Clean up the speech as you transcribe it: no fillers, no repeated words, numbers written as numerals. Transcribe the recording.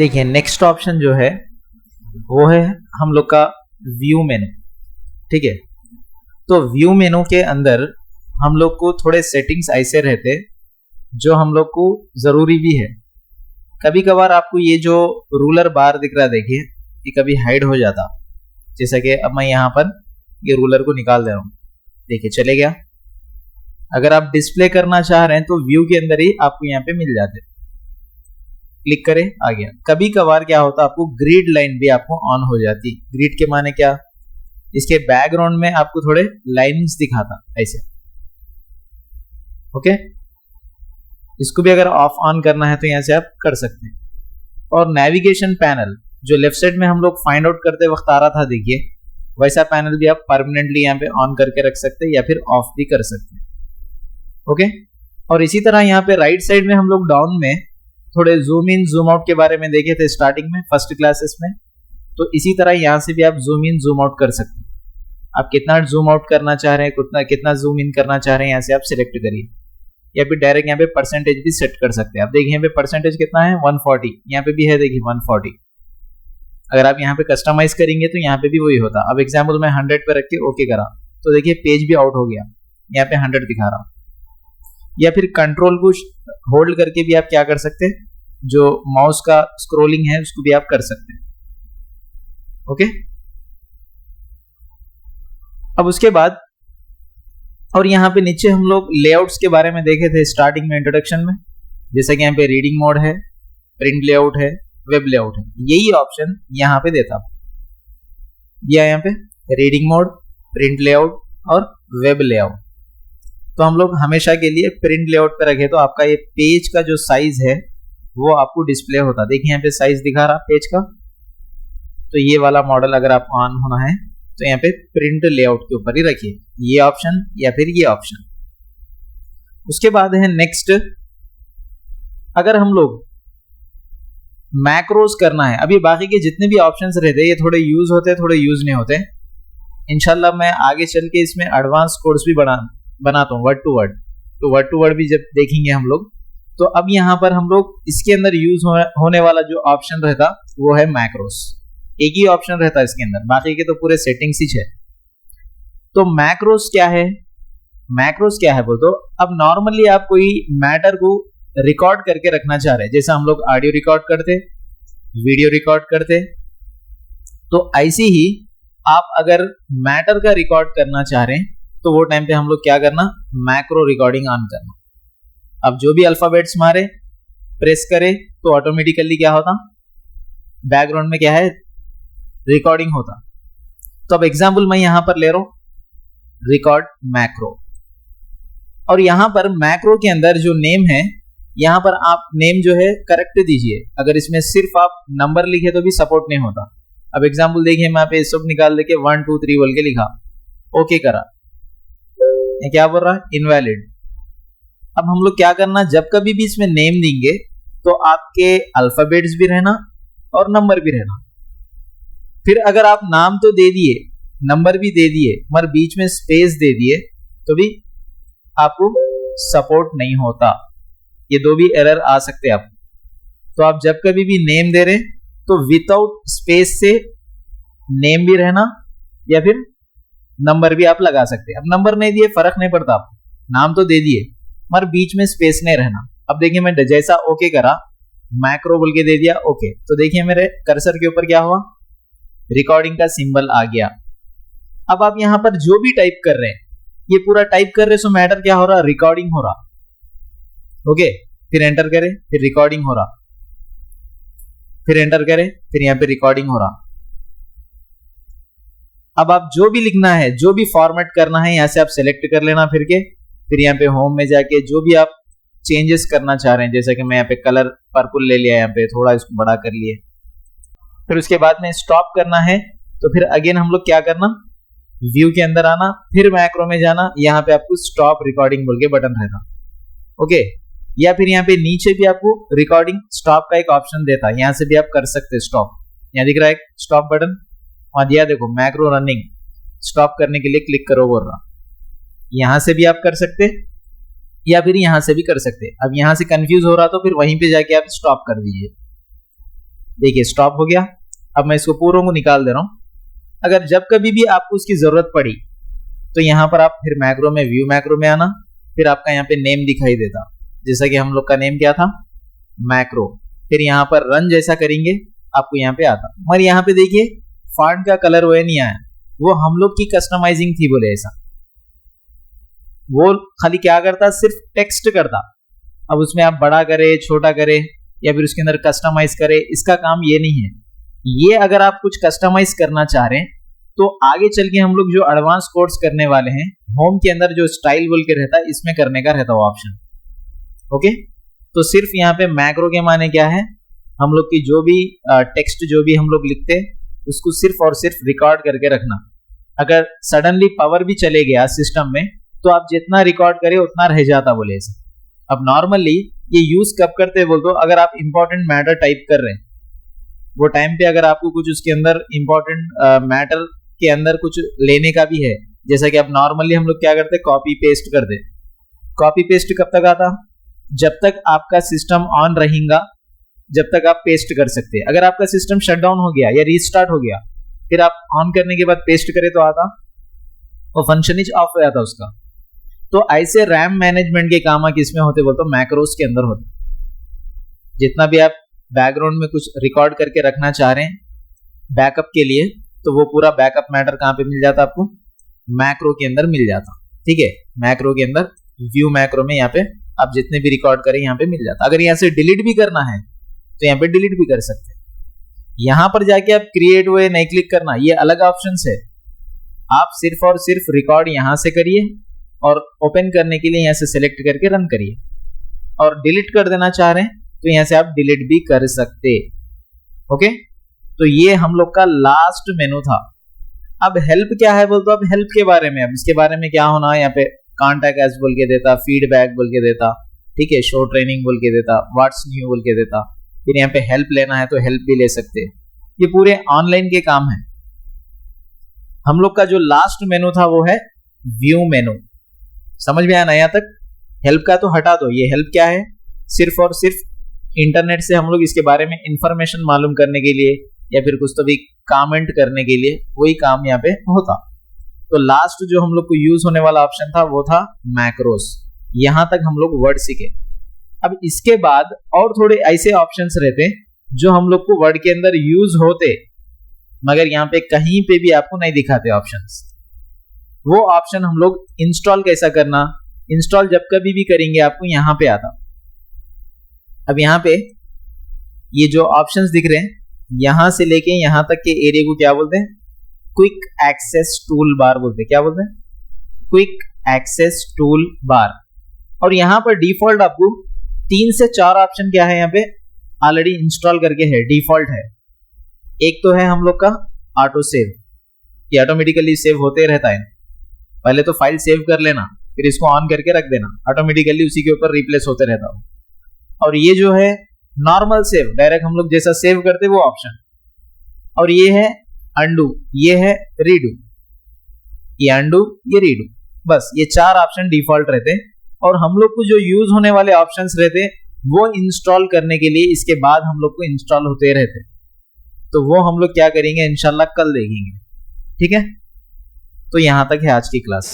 देखिए next option जो है वो है हम लोग का व्यू मेनू। ठीक है, तो व्यू मेनू के अंदर हम लोग को थोड़े सेटिंग्स ऐसे रहते जो हम लोग को जरूरी भी है। कभी कभार आपको ये जो रूलर बार दिख रहा है, देखिए ये कभी हाइड हो जाता, जैसा कि अब मैं यहाँ पर ये रूलर को निकाल दे रहा हूँ, देखिए चले गया। अगर आप डिस्प्ले करना चाह रहे हैं तो व्यू के अंदर ही आपको यहाँ पे मिल जाते, क्लिक करें आ गया। कभी कभार क्या होता आपको ग्रिड लाइन भी आपको ऑन हो जाती। ग्रिड के माने क्या, इसके बैकग्राउंड में आपको थोड़े लाइंस दिखाता ऐसे। ओके, इसको भी अगर ऑफ ऑन करना है तो यहां से आप कर सकते हैं। और नेविगेशन पैनल जो लेफ्ट साइड में हम लोग फाइंड आउट करते वक्त आ रहा था, देखिए वैसा पैनल भी आप परमानेंटली यहाँ पे ऑन करके रख सकते हैं या फिर ऑफ भी कर सकते हैं। ओके, और इसी तरह यहाँ पे राइट साइड में हम लोग डाउन में थोड़े जूम इन जूम आउट के बारे में देखे थे स्टार्टिंग में फर्स्ट क्लासेस में, तो इसी तरह यहाँ से भी आप जूम इन जूम आउट कर सकते हैं। आप कितना जूम आउट करना चाह रहे हैं, कितना जूम इन करना चाह रहे हैं, यहाँ से आप सिलेक्ट करिए, या फिर डायरेक्ट यहाँ पे परसेंटेज भी सेट कर सकते हैं। आप देखिए यहाँ पे परसेंटेज कितना है 140, यहाँ पे भी है देखिए 140। अगर आप यहाँ पे कस्टमाइज करेंगे तो यहाँ पे भी वही होता। अब एग्जाम्पल मैं 100 पे रख के ओके करा तो देखिए पेज भी आउट हो गया, यहाँ पे 100 दिखा रहा हूँ। या फिर कंट्रोल को होल्ड करके भी आप क्या कर सकते हैं, जो माउस का स्क्रोलिंग है उसको भी आप कर सकते हैं। ओके, अब उसके बाद और यहाँ पे नीचे हम लोग लेआउट्स के बारे में देखे थे स्टार्टिंग में इंट्रोडक्शन में, जैसे कि यहाँ पे रीडिंग मोड है, प्रिंट लेआउट है, वेब लेआउट है। यही ऑप्शन यहाँ पे देता दिया, यहाँ पे रीडिंग मोड, प्रिंट लेआउट और वेब लेआउट। तो हम लोग हमेशा के लिए प्रिंट लेआउट पे रखे तो आपका ये पेज का जो साइज है वो आपको डिस्प्ले होता। देखिए यहाँ पे साइज दिखा रहा पेज का, तो ये वाला मॉडल अगर आप ऑन होना है तो यहाँ पे प्रिंट लेआउट के ऊपर ही रखिए, ये ऑप्शन या फिर ये ऑप्शन। उसके बाद है नेक्स्ट, अगर हम लोग मैक्रोस करना है, अभी बाकी के जितने भी ऑप्शंस रहते हैं ये थोड़े यूज होते हैं थोड़े यूज नहीं होते। इंशाल्लाह मैं आगे चल के इसमें एडवांस कोर्स भी बनाता हूँ, वर्ड टू वर्ड भी जब देखेंगे हम लोग। तो अब यहाँ पर हम लोग इसके अंदर यूज होने वाला जो ऑप्शन रहता वो है मैक्रोस। एक ही ऑप्शन रहता है इसके अंदर, बाकी के तो पूरे सेटिंग्स ही है। तो मैक्रोस क्या है, मैक्रोस क्या है बोल तो अब नॉर्मली आप कोई मैटर को रिकॉर्ड करके रखना चाह रहे हैं, जैसे हम लोग ऑडियो रिकॉर्ड करते, वीडियो रिकॉर्ड करते, तो ऐसे ही आप अगर मैटर का रिकॉर्ड करना चाह रहे हैं तो वो टाइम पे हम लोग क्या करना, मैक्रो रिकॉर्डिंग ऑन करना। अब जो भी अल्फाबेट्स मारे प्रेस करे तो ऑटोमेटिकली क्या होता, बैकग्राउंड में क्या है, रिकॉर्डिंग होता। तो अब एग्जाम्पल मैं यहां पर ले रहा हूं रिकॉर्ड मैक्रो, और यहां पर मैक्रो के अंदर जो नेम है यहां पर आप नेम जो है करेक्ट दीजिए। अगर इसमें सिर्फ आप नंबर लिखे तो भी सपोर्ट नहीं होता। अब एग्जाम्पल देखिए मैं पे सब निकाल देके 1 2 3 बोल के लिखा, ओके करा, ये क्या बोल रहा है, इनवैलिड। अब हम लोग क्या करना, जब कभी भी इसमें नेम देंगे तो आपके अल्फाबेट्स भी रहना और नंबर भी रहना। फिर अगर आप नाम तो दे दिए, नंबर भी दे दिए, मगर बीच में स्पेस दे दिए तो भी आपको सपोर्ट नहीं होता। ये दो भी एरर आ सकते हैं आपको। तो आप जब कभी भी नेम दे रहे तो विदाउट स्पेस से नेम भी रहना या फिर नंबर भी आप लगा सकते हैं। अब नंबर नहीं दिए फर्क नहीं पड़ता, आपको नाम तो दे दिए मगर बीच में स्पेस नहीं रहना। अब देखिए मैं जैसा ओके करा, मैक्रो बोल के दे दिया ओके, तो देखिए मेरे कर्सर के ऊपर क्या हुआ, रिकॉर्डिंग का सिंबल आ गया। अब आप यहां पर जो भी टाइप कर रहे हैं, ये पूरा टाइप कर रहे हैं, सो मैटर क्या हो रहा, रिकॉर्डिंग हो रहा। ओके, फिर एंटर करें, फिर रिकॉर्डिंग हो रहा, फिर एंटर करें, फिर यहां पे रिकॉर्डिंग हो रहा। अब आप जो भी लिखना है, जो भी फॉर्मेट करना है, यहां से आप सिलेक्ट कर लेना फिर यहाँ पे होम में जाके जो भी आप चेंजेस करना चाह रहे हैं, जैसे कि मैं यहाँ पे कलर पर्पल ले लिया, यहाँ पे थोड़ा इसको बड़ा कर लिए। फिर उसके बाद में स्टॉप करना है तो फिर अगेन हम लोग क्या करना, व्यू के अंदर आना, फिर मैक्रो में जाना, यहाँ पे आपको स्टॉप रिकॉर्डिंग बोल के बटन रहता। ओके, या फिर यहाँ पे नीचे भी आपको रिकॉर्डिंग स्टॉप का एक ऑप्शन देता है, यहाँ से भी आप कर सकते हैं स्टॉप। यहाँ दिख रहा है स्टॉप बटन, वहां दिया देखो मैक्रो रनिंग, स्टॉप करने के लिए क्लिक करो बोल रहा। यहां से भी आप कर सकते या फिर यहां से भी कर सकते। अब यहां से कंफ्यूज हो रहा तो फिर वहीं पे जाके आप स्टॉप कर दीजिए। देखिए स्टॉप हो गया। अब मैं इसको पूरों को निकाल दे रहा हूं। अगर जब कभी भी आपको उसकी जरूरत पड़ी तो यहाँ पर आप फिर मैक्रो में, व्यू मैक्रो में आना, फिर आपका यहाँ पे नेम दिखाई देता, जैसा कि हम लोग का नेम क्या था, मैक्रो। फिर यहाँ पर रन जैसा करेंगे आपको यहाँ पे आता, मगर यहाँ पे देखिए फॉन्ट का कलर वो नहीं आया, वो हम लोग की कस्टमाइजिंग थी बोले ऐसा। वो खाली क्या करता, सिर्फ टेक्स्ट करता। अब उसमें आप बड़ा करे, छोटा करे या फिर उसके अंदर कस्टमाइज करे, इसका काम ये नहीं है। ये अगर आप कुछ कस्टमाइज करना चाह रहे हैं तो आगे चल के हम लोग जो एडवांस कोर्स करने वाले हैं, होम के अंदर जो स्टाइल बोल के रहता है, इसमें करने का रहता है वो ऑप्शन। ओके, तो सिर्फ यहाँ पे मैक्रो के माने क्या है, हम लोग की जो भी टेक्स्ट जो भी हम लोग लिखते हैं उसको सिर्फ और सिर्फ रिकॉर्ड करके रखना। अगर सडनली पावर भी चले गया सिस्टम में तो आप जितना रिकॉर्ड करें उतना रह जाता बोले ऐसे। अब नॉर्मली ये यूज कब करते हैं बोल दो, अगर आप इंपॉर्टेंट मैटर टाइप कर रहे हैं वो टाइम पे, अगर आपको कुछ उसके अंदर इंपॉर्टेंट मैटर के अंदर कुछ लेने का भी है, जैसा कि अब नॉर्मली हम लोग क्या करते हैं, कॉपी पेस्ट करते। कॉपी पेस्ट कब तक आता, जब तक आपका सिस्टम ऑन रहेगा जब तक आप पेस्ट कर सकते हैं। अगर आपका सिस्टम शटडाउन हो गया या रीस्टार्ट हो गया, फिर आप ऑन करने के बाद पेस्ट करें तो आता, वो फंक्शन ही ऑफ हो जाता उसका। तो ऐसे रैम मैनेजमेंट के काम किसमें होते बोलते, मैक्रोस के अंदर होते। जितना भी आप बैकग्राउंड में कुछ रिकॉर्ड करके रखना चाह रहे हैं बैकअप के लिए, तो वो पूरा बैकअप मैटर कहां पे मिल जाता आपको, मैक्रो के अंदर मिल जाता। ठीक है, मैक्रो के अंदर व्यू मैक्रो में यहाँ पे आप जितने भी रिकॉर्ड करें यहाँ पे मिल जाता। अगर यहाँ से डिलीट भी करना है तो यहाँ पे डिलीट भी कर सकते हैं। यहाँ पर जाके आप क्रिएट हुए नहीं क्लिक करना, ये अलग ऑप्शन है। आप सिर्फ और सिर्फ रिकॉर्ड यहां से करिए और ओपन करने के लिए यहाँ से सिलेक्ट करके रन करिए, और डिलीट कर देना चाह रहे हैं तो यहाँ से आप डिलीट भी कर सकते। ओके, तो ये हम लोग का लास्ट मेनू था। अब हेल्प क्या है बोल, तो अब हेल्प के बारे में, अब इसके बारे में क्या होना है, यहाँ पे कॉन्टैक्ट अस बोल के देता, फीडबैक बोल के देता, ठीक है, शो ट्रेनिंग बोल के देता, व्हाट्स न्यू बोल के देता। फिर यहाँ पे हेल्प लेना है तो हेल्प भी ले सकते। ये पूरे ऑनलाइन के काम है। हम लोग का जो लास्ट मेनू था वो है व्यू मेनू। समझ में आया ना यहाँ तक? हेल्प का तो हटा दो, ये हेल्प क्या है, सिर्फ और सिर्फ इंटरनेट से हम लोग इसके बारे में इंफॉर्मेशन मालूम करने के लिए या फिर कुछ तो भी कमेंट करने के लिए वही काम यहाँ पे होता। तो लास्ट जो हम लोग को यूज होने वाला ऑप्शन था वो था मैक्रोस। यहां तक हम लोग वर्ड सीखे। अब इसके बाद और थोड़े ऐसे ऑप्शंस रहते जो हम लोग को वर्ड के अंदर यूज होते, मगर यहाँ पे कहीं पे भी आपको नहीं दिखाते ऑप्शंस। वो ऑप्शन हम लोग इंस्टॉल कैसा करना, इंस्टॉल जब कभी भी करेंगे आपको यहाँ पे आता। अब यहाँ पे ये जो ऑप्शंस दिख रहे हैं, यहां से लेके यहां तक के एरिया को क्या बोलते हैं, क्विक एक्सेस टूल बार बोलते हैं। क्या बोलते हैं? Quick access toolbar. और यहां पर डिफॉल्ट आपको 3 से 4 ऑप्शन क्या है यहाँ पे ऑलरेडी इंस्टॉल करके है, डिफॉल्ट है। एक तो है हम लोग का ऑटो सेव, ये ऑटोमेटिकली सेव होते रहता है। पहले तो फाइल सेव कर लेना, फिर इसको ऑन करके रख देना, ऑटोमेटिकली उसी के ऊपर रिप्लेस होते रहता हो। और ये जो है नॉर्मल सेव, डायरेक्ट हम लोग जैसा सेव करते वो ऑप्शन। और ये है अंडू, ये है रीडू, ये अंडू, ये रीडू। बस ये 4 ऑप्शन डिफॉल्ट रहते। और हम लोग को जो यूज होने वाले ऑप्शंस रहते वो इंस्टॉल करने के लिए इसके बाद हम लोग को इंस्टॉल होते रहते। तो वो हम लोग क्या करेंगे इंशाल्लाह कल देखेंगे। ठीक है, तो यहां तक है आज की क्लास।